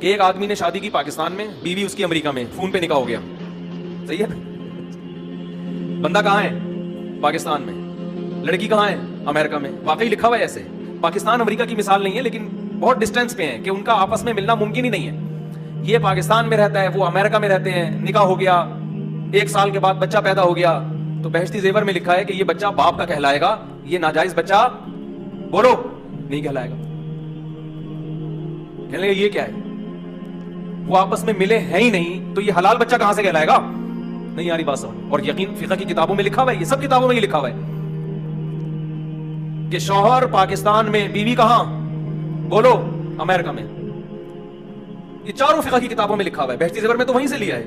کہ ایک آدمی نے شادی کی پاکستان میں, بیوی اس کی امریکہ میں, فون پہ نکاح ہو گیا. صحیح ہے, بندہ کہاں ہے؟ پاکستان میں, لڑکی کہاں ہے؟ امریکہ میں. واقعی لکھا ہوا ہے ایسے. پاکستان امریکہ کی مثال نہیں ہے, لیکن بہت ڈسٹینس پہ ہیں کہ ان کا آپس میں ملنا ممکن ہی نہیں ہے. یہ پاکستان میں رہتا ہے, وہ امریکہ میں رہتے ہیں, نکاح ہو گیا, 1 سال کے بعد بچہ پیدا ہو گیا. تو بہشتی زیور میں لکھا ہے کہ یہ بچہ باپ کا کہلائے گا, یہ ناجائز بچہ بولو نہیں کہلائے گا. کہنے لگے یہ کیا ہے, وہ آپس میں ملے ہیں ہی نہیں, تو یہ حلال بچہ کہاں سے کہلائے گا؟ نہیں آ رہی بات سمجھ. اور یقین فقہ کی کتابوں میں لکھا ہوا ہے, یہ سب کتابوں میں یہ لکھا ہوا ہے کہ شوہر پاکستان میں, بیوی کہاں؟ بولو امریکہ میں. یہ چاروں فقہ کی کتابوں میں لکھا ہوا ہے. بہشتی زیور میں تو وہیں سے لیا ہے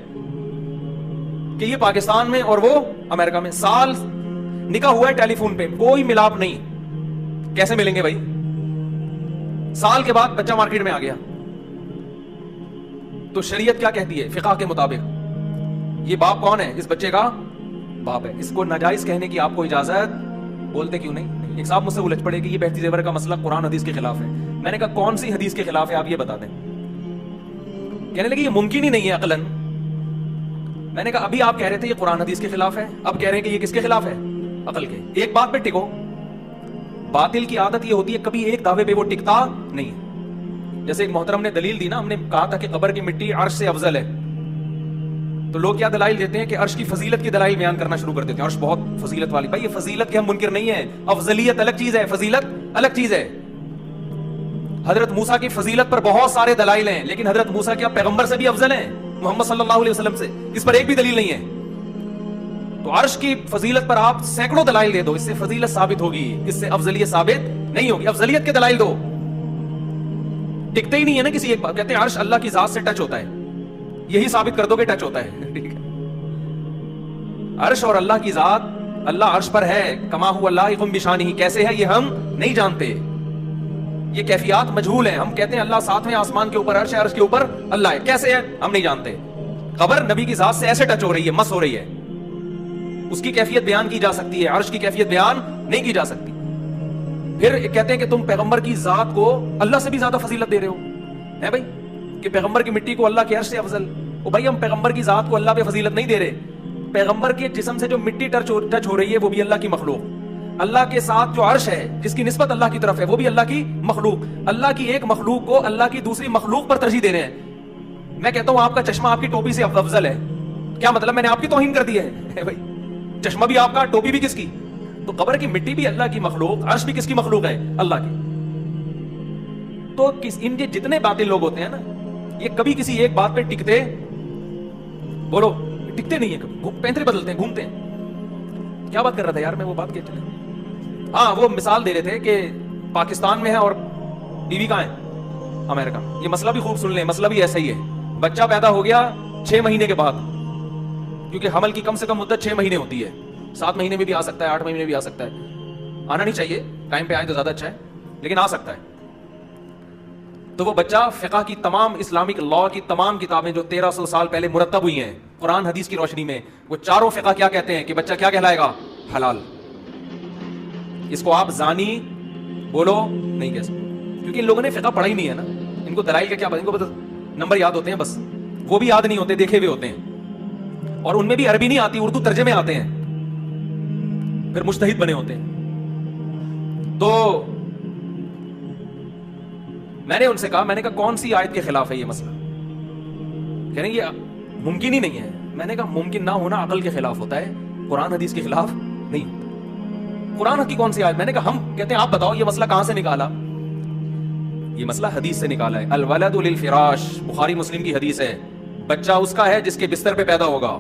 کہ یہ پاکستان میں اور وہ امریکہ میں. سال نکاح ہوا ہے ٹیلی فون پہ, کوئی ملاپ نہیں. کیسے ملیں گے بھائی؟ سال کے بعد بچہ مارکیٹ میں آ گیا. تو شریعت کیا کہتی ہے فقہ کے مطابق؟ یہ باپ کون ہے؟ اس بچے کا باپ ہے. اس کو ناجائز کہنے کی آپ کو اجازت, بولتے کیوں نہیں؟ ایک صاحب مجھ سے الجھ پڑے کہ یہ بہشتی زیور کا مسئلہ قرآن حدیث کے خلاف ہے. میں نے کہا کون سی حدیث کے خلاف ہے آپ یہ بتا دیں. کہنے لگے یہ ممکن ہی نہیں ہے عقلاً. میں نے کہا ابھی آپ کہہ رہے تھے یہ قرآن حدیث کے خلاف ہے, اب کہہ رہے ہیں کہ یہ کس کے خلاف ہے؟ عقل کے. ایک بات پہ ٹکو. باطل کی عادت یہ ہوتی ہے کبھی ایک دعوے پہ وہ ٹکتا نہیں ہے. جیسے ایک محترم نے دلیل دی نا, ہم نے کہا تھا کہ قبر کی مٹی عرش سے افضل ہے, تو لوگ کیا دلائل دیتے ہیں کہ عرش کی فضیلت کی دلائل بیان کرنا شروع کر دیتے ہیں. عرش بہت فضیلت والی. بھائی یہ فضیلت کے ہم منکر نہیں ہیں, افضلیت الگ چیز ہے, فضیلت الگ چیز ہے. حضرت موسیٰ کی فضیلت پر بہت سارے دلائل ہیں, لیکن حضرت موسیٰ کیا پیغمبر سے بھی افضل ہیں؟ محمد صلی اللہ علیہ وسلم سے اس پر ایک بھی دلیل نہیں ہے. تو عرش کی فضیلت پر آپ سینکڑوں دلائل دے دو, اس سے فضیلت ثابت ہوگی, اس سے افضلیت ثابت نہیں ہوگی. افضلیت کے دلائل دو, ٹکتے ہی نہیں ہے نا کسی ایک بات. کہتے ہیں عرش اللہ کی ذات سے ٹچ ہوتا ہے, یہی ثابت کر دو کہ ٹچ ہوتا ہے. ٹھیک ہے, عرش اور اللہ کی ذات, اللہ عرش پر ہے, کما هو لائق بشانہ, کیسے ہے یہ ہم نہیں جانتے, یہ کیفیات مجہول ہیں. ہم کہتے ہیں اللہ 7ویں آسمان کے اوپر عرش ہے, عرش کے اوپر اللہ ہے, کیسے ہے ہم نہیں جانتے. قبر نبی کی ذات سے ایسے ٹچ ہو رہی ہے, مس ہو رہی ہے, اس کی کیفیت بیان کی جا سکتی ہے, عرش کی کیفیت بیان نہیں کی جا سکتی. پھر کہتے ہیں کہ تم پیغمبر کی ذات کو اللہ سے بھی زیادہ فضیلت دے رہے ہو, ہے بھائی, کہ پیغمبر کی مٹی کو اللہ کے عرش سے افضل. او بھائی ہم پیغمبر کی ذات کو اللہ پہ فضیلت نہیں دے رہے, پیغمبر کے جسم سے جو مٹی ٹچ ہو رہی ہے وہ بھی اللہ کی مخلوق. اللہ کے ساتھ جو عرش ہے جس کی نسبت اللہ کی طرف ہے وہ بھی اللہ کی مخلوق. اللہ کی ایک مخلوق کو اللہ کی دوسری مخلوق پر ترجیح دے رہے ہیں. میں کہتا ہوں آپ کا چشمہ آپ کی ٹوپی سے افضل ہے, کیا مطلب میں نے آپ کی توہین کر دی ہے بھائی؟ چشمہ بھی آپ کا, ٹوپی بھی کس کی؟ تو قبر کی مٹی بھی اللہ کی مخلوق, عرش بھی کس کی مخلوق ہے؟ اللہ کی. تو ان کے جتنے باطل لوگ ہوتے ہیں نا, یہ کبھی کسی ایک بات پہ ٹکتے, بولو ٹکتے نہیں ہیں, کبھی پینترے بدلتے ہیں, گھومتے ہیں. کیا بات کر رہا تھا یار میں, وہ بات کہتے ہیں, ہاں وہ مثال دے رہے تھے کہ پاکستان میں ہے اور بیوی کہاں ہے؟ امریکہ. یہ مسئلہ بھی خوب سن لیں, مسئلہ بھی ایسا ہی ہے. بچہ پیدا ہو گیا 6 مہینے کے بعد, کیونکہ حمل کی کم سے کم مدت 6 مہینے ہوتی ہے, 7 مہینے میں بھی آ سکتا ہے, 8 مہینے میں بھی آ سکتا ہے. آنا نہیں چاہیے, ٹائم پہ آئے تو زیادہ اچھا ہے, لیکن آ سکتا ہے. تو وہ بچہ فقہ کی تمام, اسلامک لا کی تمام کتابیں جو 1300 سال پہلے مرتب ہوئی ہیں قرآن حدیث کی روشنی میں, وہ چاروں فقہ کیا کہتے ہیں کہ بچہ کیا کہلائے گا؟ حلال. اس کو آپ زانی بولو نہیں کہہ سکتے, کیونکہ ان لوگوں نے فقہ پڑھا ہی نہیں ہے نا. ان کو دلائل کا کیا پتا, ان کو بس نمبر یاد ہوتے ہیں, بس وہ بھی یاد نہیں ہوتے, دیکھے ہوئے ہوتے ہیں, اور ان میں بھی عربی نہیں آتی, اردو ترجمے آتے ہیں, پھر مجتہد بنے ہوتے ہیں. تو میں نے ان سے کہا, میں نے کہا کون سی آیت کے خلاف ہے یہ مسئلہ؟ کہہ رہے ہیں یہ ممکن ہی نہیں ہے. میں نے کہا ممکن نہ ہونا عقل کے خلاف ہوتا ہے, قرآن حدیث کے خلاف نہیں ہوتا. قرآن کی کون سی آیت؟ میں نے کہا ہم کہتے ہیں آپ بتاؤ یہ مسئلہ کہاں سے نکالا؟ یہ مسئلہ حدیث سے نکالا ہے. الولد للفراش, بخاری مسلم کی حدیث ہے, بچہ اس کا ہے جس کے بستر پہ پیدا ہوگا.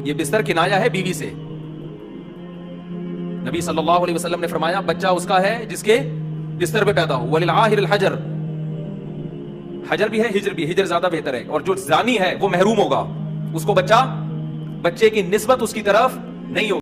یہ بستر کنایا ہے بیوی سے. نبی صلی اللہ علیہ وسلم نے فرمایا بچہ اس کا ہے جس کے بستر پہ پیدا ہو. وللعاہر الحجر, حجر بھی ہے, ہجر بھی, ہجر زیادہ بہتر ہے. اور جو زانی ہے وہ محروم ہوگا, اس کو بچے کی نسبت اس کی طرف نہیں ہوگی.